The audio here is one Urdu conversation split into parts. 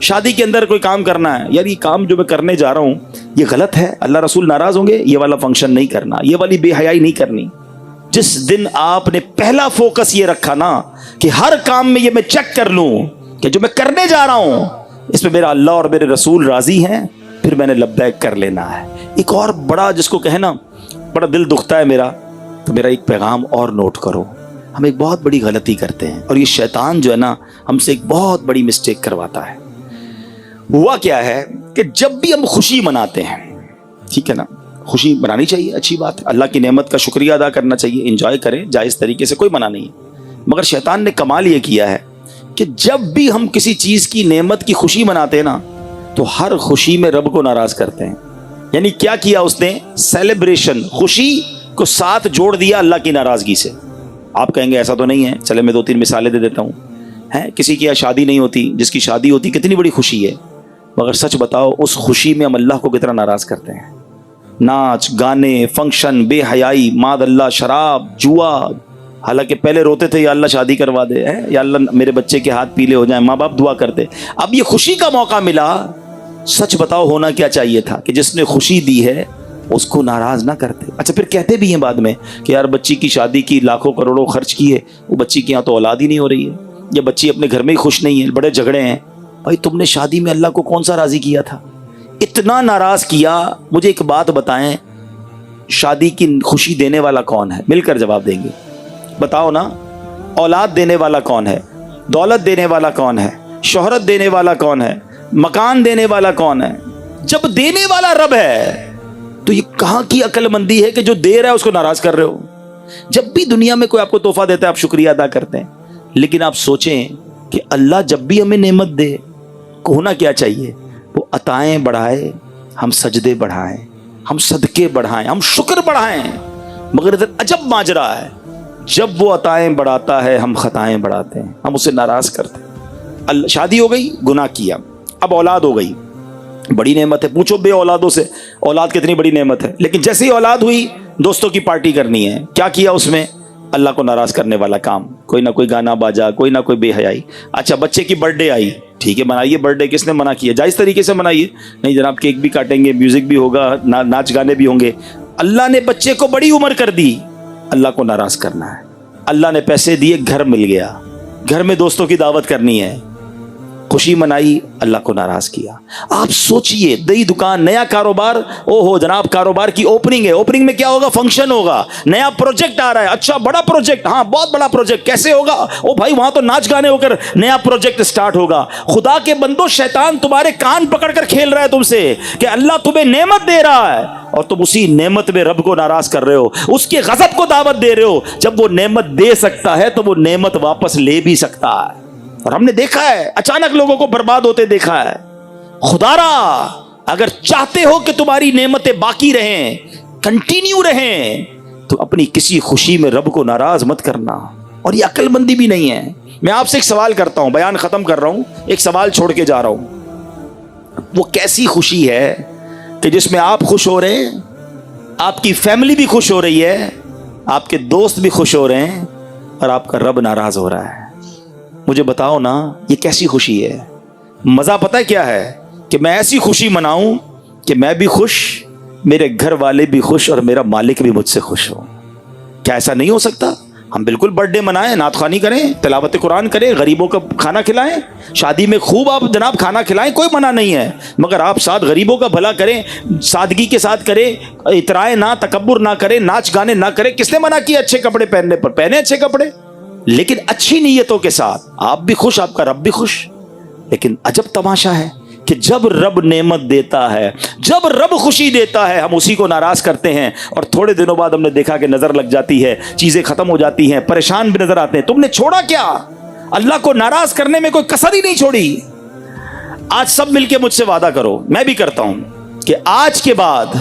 شادی کے اندر کوئی کام کرنا ہے، یار یہ کام جو میں کرنے جا رہا ہوں یہ غلط ہے، اللہ رسول ناراض ہوں گے، یہ والا فنکشن نہیں کرنا، یہ والی بے حیائی نہیں کرنی۔ جس دن آپ نے پہلا فوکس یہ رکھا نا کہ ہر کام میں یہ میں چیک کر لوں کہ جو میں کرنے جا رہا ہوں اس میں میرا اللہ اور میرے رسول راضی ہیں، پھر میں نے لبیک کر لینا ہے۔ ایک اور بڑا جس کو کہنا بڑا دل دکھتا ہے میرا، تو میرا ایک پیغام اور نوٹ کرو۔ ہم ایک بہت بڑی غلطی کرتے ہیں، اور یہ شیطان جو ہے نا ہم سے ایک بہت بڑی مسٹیک کرواتا ہے۔ ہوا کیا ہے کہ جب بھی ہم خوشی مناتے ہیں، ٹھیک ہے نا، خوشی منانی چاہیے، اچھی بات ہے، اللہ کی نعمت کا شکریہ ادا کرنا چاہیے، انجوائے کریں جائز طریقے سے، کوئی منع نہیں ہے۔ مگر شیطان نے کمال یہ کیا ہے کہ جب بھی ہم کسی چیز کی نعمت کی خوشی مناتے ہیں نا تو ہر خوشی میں رب کو ناراض کرتے ہیں۔ یعنی کیا کیا اس نے؟ سیلیبریشن، خوشی کو ساتھ جوڑ دیا اللہ کی ناراضگی سے۔ آپ کہیں گے ایسا تو نہیں ہے، چلے میں 2-3 مثالیں دے دیتا ہوں۔ کسی کی شادی نہیں ہوتی، جس کی شادی ہوتی کتنی بڑی خوشی ہے، مگر سچ بتاؤ اس خوشی میں ہم اللہ کو کتنا ناراض کرتے ہیں۔ ناچ گانے، فنکشن، بے حیائی، ماد اللہ، شراب، جوا، حالانکہ پہلے روتے تھے یا اللہ شادی کروا دے، یا اللہ میرے بچے کے ہاتھ پیلے ہو جائیں، ماں باپ دعا کرتے۔ اب یہ خوشی کا موقع ملا، سچ بتاؤ ہونا کیا چاہیے تھا کہ جس نے خوشی دی ہے اس کو ناراض نہ کرتے۔ اچھا پھر کہتے بھی ہیں بعد میں کہ یار بچی کی شادی کی لاکھوں کروڑوں خرچ کیے، وہ بچی کے یہاں تو اولاد ہی نہیں ہو رہی ہے، یا بچی اپنے گھر میں ہی خوش نہیں ہے، بڑے جھگڑے ہیں۔ بھائی تم نے شادی میں اللہ کو کون سا راضی کیا تھا؟ اتنا ناراض کیا۔ مجھے ایک بات بتائیں، شادی کی خوشی دینے والا کون ہے؟ مل کر جواب دیں گے، بتاؤ نا۔ اولاد دینے والا کون ہے؟ دولت دینے والا کون ہے؟ شہرت دینے والا کون ہے؟ مکان دینے والا کون ہے؟ جب دینے والا رب ہے تو یہ کہاں کی عقل مندی ہے کہ جو دے رہا ہے اس کو ناراض کر رہے ہو؟ جب بھی دنیا میں کوئی آپ کو تحفہ دیتا ہے آپ شکریہ ادا کرتے ہیں، لیکن آپ سوچیں کہ اللہ جب بھی ہمیں نعمت دے ہونا کیا چاہیے؟ وہ عطائیں بڑھائے، ہم سجدے بڑھائیں، ہم صدقے بڑھائیں، ہم شکر بڑھائیں۔ مگر ادھر عجب ماجرا ہے، جب وہ عطائیں بڑھاتا ہے ہم خطائیں بڑھاتے ہیں، ہم اسے ناراض کرتے ہیں۔ شادی ہو گئی، گناہ کیا، اب اولاد ہو گئی، بڑی نعمت ہے، پوچھو بے اولادوں سے اولاد کتنی بڑی نعمت ہے، لیکن جیسے ہی اولاد ہوئی دوستوں کی پارٹی کرنی ہے، کیا کیا اس میں؟ اللہ کو ناراض کرنے والا کام، کوئی نہ کوئی گانا باجا، کوئی نہ کوئی بے حیائی۔ اچھا بچے کی برتھ ڈے آئی، ٹھیک ہے منائیے، برتھ ڈے کس نے منع کیا؟ جائز طریقے سے منائیے، نہیں جناب کیک بھی کاٹیں گے، میوزک بھی ہوگا، ناچ گانے بھی ہوں گے۔ اللہ نے بچے کو بڑی عمر کر دی، اللہ کو ناراض کرنا ہے۔ اللہ نے پیسے دیے، گھر مل گیا، گھر میں دوستوں کی دعوت کرنی ہے، خوشی منائی، اللہ کو ناراض کیا۔ آپ سوچئے نئی دکان، نیا کاروبار، او ہو جناب کاروبار کی اوپننگ ہے، اوپننگ میں کیا ہوگا؟ فنکشن ہوگا، نیا پروجیکٹ آ رہا ہے، اچھا بڑا پروجیکٹ، ہاں بہت بڑا پروجیکٹ، کیسے ہوگا؟ او بھائی وہاں تو ناچ گانے ہو کر نیا پروجیکٹ سٹارٹ ہوگا۔ خدا کے بندو شیطان تمہارے کان پکڑ کر کھیل رہا ہے تم سے کہ اللہ تمہیں نعمت دے رہا ہے اور تم اسی نعمت میں رب کو ناراض کر رہے ہو، اس کے غضب کو دعوت دے رہے ہو۔ جب وہ نعمت دے سکتا ہے تو وہ نعمت واپس لے بھی سکتا ہے، اور ہم نے دیکھا ہے اچانک لوگوں کو برباد ہوتے دیکھا ہے۔ خدا را اگر چاہتے ہو کہ تمہاری نعمتیں باقی رہیں، کنٹینیو رہیں، تو اپنی کسی خوشی میں رب کو ناراض مت کرنا، اور یہ عقل مندی بھی نہیں ہے۔ میں آپ سے ایک سوال کرتا ہوں، بیان ختم کر رہا ہوں، ایک سوال چھوڑ کے جا رہا ہوں۔ وہ کیسی خوشی ہے کہ جس میں آپ خوش ہو رہے ہیں، آپ کی فیملی بھی خوش ہو رہی ہے، آپ کے دوست بھی خوش ہو رہے ہیں، اور آپ کا رب ناراض ہو رہا ہے؟ مجھے بتاؤ نا یہ کیسی خوشی ہے؟ مزہ پتہ ہے کیا ہے؟ کہ میں ایسی خوشی مناؤں کہ میں بھی خوش، میرے گھر والے بھی خوش، اور میرا مالک بھی مجھ سے خوش ہو۔ کیا ایسا نہیں ہو سکتا؟ ہم بالکل برتھ ڈے منائیں، نعت خوانی کریں، تلاوت قرآن کریں، غریبوں کا کھانا کھلائیں، شادی میں خوب آپ جناب کھانا کھلائیں، کوئی منع نہیں ہے، مگر آپ ساتھ غریبوں کا بھلا کریں، سادگی کے ساتھ کریں، اترائیں نہ، تکبر نہ کریں، ناچ گانے نہ کریں۔ کس نے منع کیا اچھے کپڑے پہننے پر؟ پہنے اچھے کپڑے، لیکن اچھی نیتوں کے ساتھ، آپ بھی خوش، آپ کا رب بھی خوش۔ لیکن عجب تماشا ہے کہ جب رب نعمت دیتا ہے، جب رب خوشی دیتا ہے، ہم اسی کو ناراض کرتے ہیں، اور تھوڑے دنوں بعد ہم نے دیکھا کہ نظر لگ جاتی ہے، چیزیں ختم ہو جاتی ہیں، پریشان بھی نظر آتے ہیں۔ تم نے چھوڑا کیا؟ اللہ کو ناراض کرنے میں کوئی کسر ہی نہیں چھوڑی۔ آج سب مل کے مجھ سے وعدہ کرو، میں بھی کرتا ہوں، کہ آج کے بعد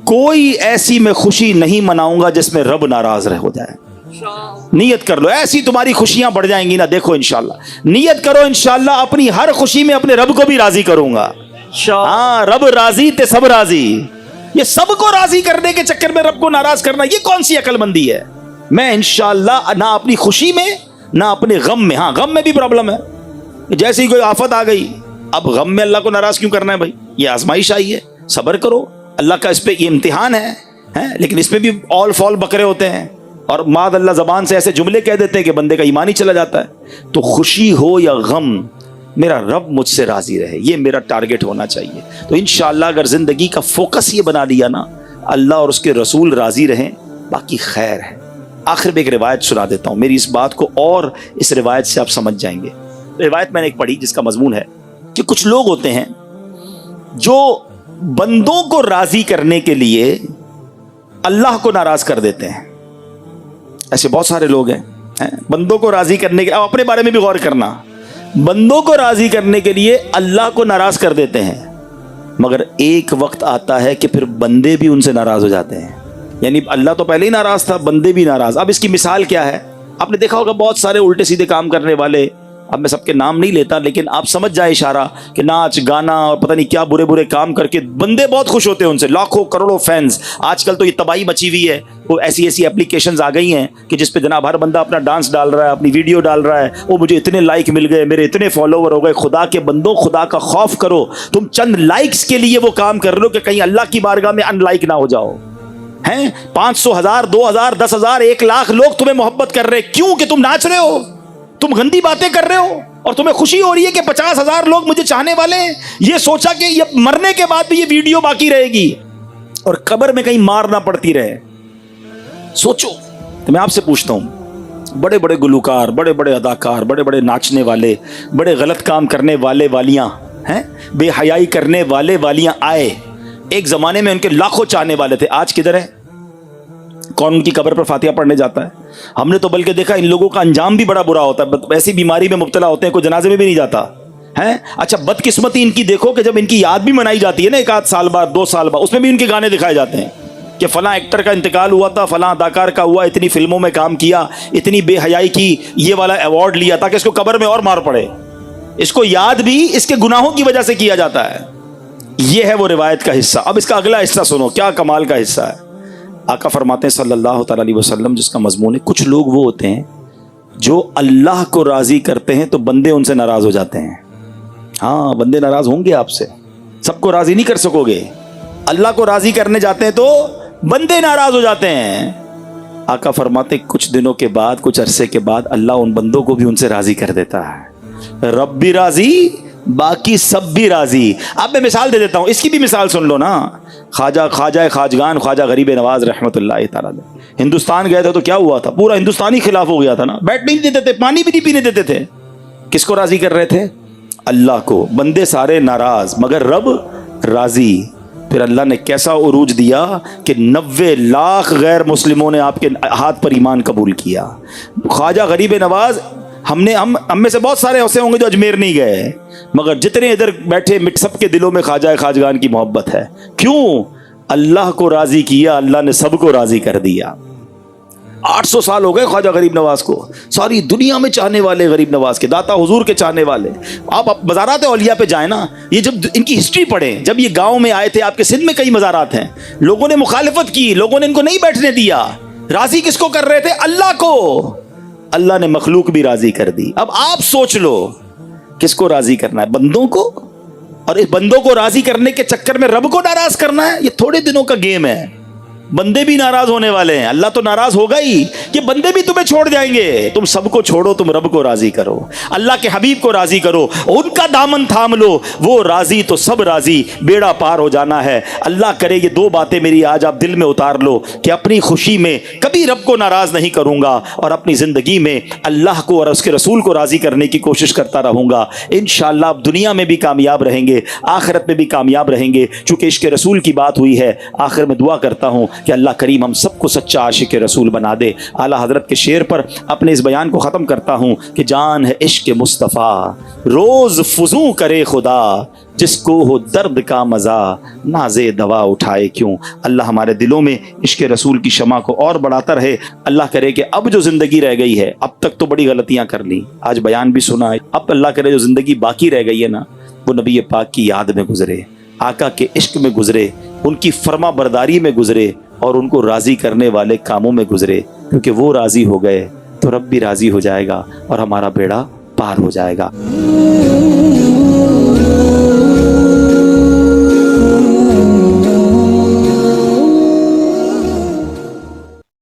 کوئی ایسی میں خوشی نہیں مناؤں گا جس میں رب ناراض ہو جائے۔ نیت کر لو، ایسی تمہاری خوشیاں بڑھ جائیں گی نا، دیکھو انشاءاللہ، نیت کرو انشاءاللہ اپنی ہر خوشی میں اپنے رب کو بھی راضی کروں گا۔ ہاں رب راضی تے سب راضی۔ یہ سب کو راضی کرنے کے چکر میں رب کو ناراض کرنا، یہ کون سی عقل مندی ہے؟ میں انشاءاللہ نہ اپنی خوشی میں نہ اپنے غم میں، ہاں غم میں بھی پرابلم ہے، جیسے ہی کوئی آفت آ گئی، اب غم میں اللہ کو ناراض کیوں کرنا ہے بھائی؟ یہ آزمائش آئی ہے، صبر کرو، اللہ کا اس پہ یہ امتحان ہے، لیکن اس میں بھی آل فال بکرے ہوتے ہیں، اور معاذ اللہ زبان سے ایسے جملے کہہ دیتے ہیں کہ بندے کا ایمان ہی چلا جاتا ہے۔ تو خوشی ہو یا غم، میرا رب مجھ سے راضی رہے، یہ میرا ٹارگٹ ہونا چاہیے۔ تو انشاءاللہ اگر زندگی کا فوکس یہ بنا لیا نا، اللہ اور اس کے رسول راضی رہیں، باقی خیر ہے۔ آخر میں ایک روایت سنا دیتا ہوں، میری اس بات کو اور اس روایت سے آپ سمجھ جائیں گے۔ روایت میں نے ایک پڑھی جس کا مضمون ہے کہ کچھ لوگ ہوتے ہیں جو بندوں کو راضی کرنے کے لیے اللہ کو ناراض کر دیتے ہیں۔ ایسے بہت سارے لوگ ہیں بندوں کو راضی کرنے کے، اب اپنے بارے میں بھی غور کرنا، بندوں کو راضی کرنے کے لیے اللہ کو ناراض کر دیتے ہیں، مگر ایک وقت آتا ہے کہ پھر بندے بھی ان سے ناراض ہو جاتے ہیں۔ یعنی اللہ تو پہلے ہی ناراض تھا، بندے بھی ناراض۔ اب اس کی مثال کیا ہے؟ آپ نے دیکھا ہوگا بہت سارے الٹے سیدھے کام کرنے والے، اب میں سب کے نام نہیں لیتا لیکن آپ سمجھ جائیں اشارہ، کہ ناچ گانا اور پتہ نہیں کیا برے برے کام کر کے بندے بہت خوش ہوتے ہیں ان سے، لاکھوں کروڑوں فینس۔ آج کل تو یہ تباہی مچی ہوئی ہے، وہ ایسی اپلیکیشنز آ گئی ہیں کہ جس پہ جناب ہر بندہ اپنا ڈانس ڈال رہا ہے، اپنی ویڈیو ڈال رہا ہے، وہ مجھے اتنے لائک مل گئے، میرے اتنے فالوور ہو گئے۔ خدا کے بندوں، خدا کا خوف کرو، تم چند لائکس کے لیے وہ کام کر رہے ہو کہ کہیں اللہ کی بارگاہ میں ان لائک نہ ہو جاؤ۔ 500 1000 2000 10,000 1 لاکھ لوگ تمہیں محبت کر رہے، کیوں؟ کہ تم ناچ رہے ہو، تم گندی باتیں کر رہے ہو، اور تمہیں خوشی ہو رہی ہے کہ 50,000 لوگ مجھے چاہنے والے ہیں۔ یہ سوچا کہ یہ مرنے کے بعد بھی یہ ویڈیو باقی رہے گی اور قبر میں کہیں مار نہ پڑتی رہے۔ سوچو، تو میں آپ سے پوچھتا ہوں، بڑے بڑے گلوکار، بڑے بڑے اداکار، بڑے بڑے ناچنے والے، بڑے غلط کام کرنے والے والیاں بے حیائی کرنے والے والیاں آئے، ایک زمانے میں ان کے لاکھوں چاہنے والے تھے، آج کدھر ہیں؟ کون ان کی قبر پر فاتحہ پڑھنے جاتا ہے؟ ہم نے تو بلکہ دیکھا ان لوگوں کا انجام بھی بڑا برا ہوتا ہے، ایسی بیماری میں مبتلا ہوتے ہیں کوئی جنازے میں بھی نہیں جاتا ہے۔ اچھا بدقسمتی ان کی دیکھو کہ جب ان کی یاد بھی منائی جاتی ہے نا 1 آدھ سال بعد 2 سال بعد، اس میں بھی ان کے گانے دکھائے جاتے ہیں کہ فلاں ایکٹر کا انتقال ہوا تھا، فلاں اداکار کا ہوا، اتنی فلموں میں کام کیا، اتنی بے حیائی کی، یہ والا ایوارڈ لیا، تاکہ اس کو قبر میں اور مار پڑے۔ اس کو یاد بھی اس کے گناہوں کی وجہ سے کیا جاتا ہے۔ یہ ہے وہ روایت کا حصہ۔ اب اس کا اگلا حصہ سنو، کیا کمال کا حصہ ہے۔ آقا فرماتے ہیں صلی اللہ تعالی علیہ وسلم، جس کا مضمون ہے، کچھ لوگ وہ ہوتے ہیں جو اللہ کو راضی کرتے ہیں تو بندے ان سے ناراض ہو جاتے ہیں۔ ہاں، بندے ناراض ہوں گے آپ سے، سب کو راضی نہیں کر سکو گے۔ اللہ کو راضی کرنے جاتے ہیں تو بندے ناراض ہو جاتے ہیں۔ آقا فرماتے کچھ دنوں کے بعد، کچھ عرصے کے بعد اللہ ان بندوں کو بھی ان سے راضی کر دیتا ہے۔ رب بھی راضی، باقی سب بھی راضی۔ اب میں مثال دے دیتا ہوں، اس کی بھی مثال سن لو نا۔ خواجہ خواجگان خواجہ غریب نواز رحمت اللہ تعالیٰ ہندوستان گئے تھے تو کیا ہوا تھا؟ پورا ہندوستان ہی خلاف ہو گیا تھا نا، بیٹھنے نہیں دیتے تھے، پانی بھی نہیں پینے دیتے تھے۔ کس کو راضی کر رہے تھے؟ اللہ کو۔ بندے سارے ناراض مگر رب راضی۔ پھر اللہ نے کیسا عروج دیا کہ 90 لاکھ غیر مسلموں نے آپ کے ہاتھ پر ایمان قبول کیا۔ خواجہ غریب نواز، ہم میں سے بہت سارے ایسے ہوں گے جو اجمیر نہیں گئے، مگر جتنے ادھر بیٹھے سب کے دلوں میں خواجہ خواجگان کی محبت ہے۔ کیوں؟ اللہ کو راضی کیا، اللہ نے سب کو راضی کر دیا۔ 800 سال ہو گئے خواجہ غریب نواز کو، ساری دنیا میں چاہنے والے غریب نواز کے، داتا حضور کے چاہنے والے۔ آپ مزارات اولیاء پہ جائیں نا، یہ جب ان کی ہسٹری پڑھیں، جب یہ گاؤں میں آئے تھے، آپ کے سندھ میں کئی مزارات ہیں، لوگوں نے مخالفت کی، لوگوں نے ان کو نہیں بیٹھنے دیا۔ راضی کس کو کر رہے تھے؟ اللہ کو۔ اللہ نے مخلوق بھی راضی کر دی۔ اب آپ سوچ لو کس کو راضی کرنا ہے؟ بندوں کو؟ اور اس بندوں کو راضی کرنے کے چکر میں رب کو ناراض کرنا ہے؟ یہ تھوڑے دنوں کا گیم ہے، بندے بھی ناراض ہونے والے ہیں، اللہ تو ناراض ہوگا ہی کہ بندے بھی تمہیں چھوڑ جائیں گے۔ تم سب کو چھوڑو، تم رب کو راضی کرو، اللہ کے حبیب کو راضی کرو، ان کا دامن تھام لو، وہ راضی تو سب راضی، بیڑا پار ہو جانا ہے۔ اللہ کرے یہ 2 باتیں میری آج آپ دل میں اتار لو کہ اپنی خوشی میں کبھی رب کو ناراض نہیں کروں گا، اور اپنی زندگی میں اللہ کو اور اس کے رسول کو راضی کرنے کی کوشش کرتا رہوں گا۔ انشاءاللہ آپ دنیا میں بھی کامیاب رہیں گے، آخرت میں بھی کامیاب رہیں گے۔ چونکہ عشق رسول کی بات ہوئی ہے، آخر میں دعا کرتا ہوں کہ اللہ کریم ہم سب کو سچا عاشق رسول بنا دے۔ اعلیٰ حضرت کے شعر پر اپنے اس بیان کو ختم کرتا ہوں کہ جان ہے عشق مصطفیٰ، روز فزوں کرے خدا، جس کو ہو درد کا مزہ، نازے دوا اٹھائے کیوں۔ اللہ ہمارے دلوں میں عشق رسول کی شمع کو اور بڑھاتا رہے۔ اللہ کرے کہ اب جو زندگی رہ گئی ہے، اب تک تو بڑی غلطیاں کر لی، آج بیان بھی سنا ہے، اب اللہ کرے جو زندگی باقی رہ گئی ہے نا، وہ نبی پاک کی یاد میں گزرے، آقا کے عشق میں گزرے، ان کی فرما برداری میں گزرے، اور ان کو راضی کرنے والے کاموں میں گزرے، کیونکہ وہ راضی ہو گئے تو رب بھی راضی ہو جائے گا اور ہمارا بیڑا پار ہو جائے گا۔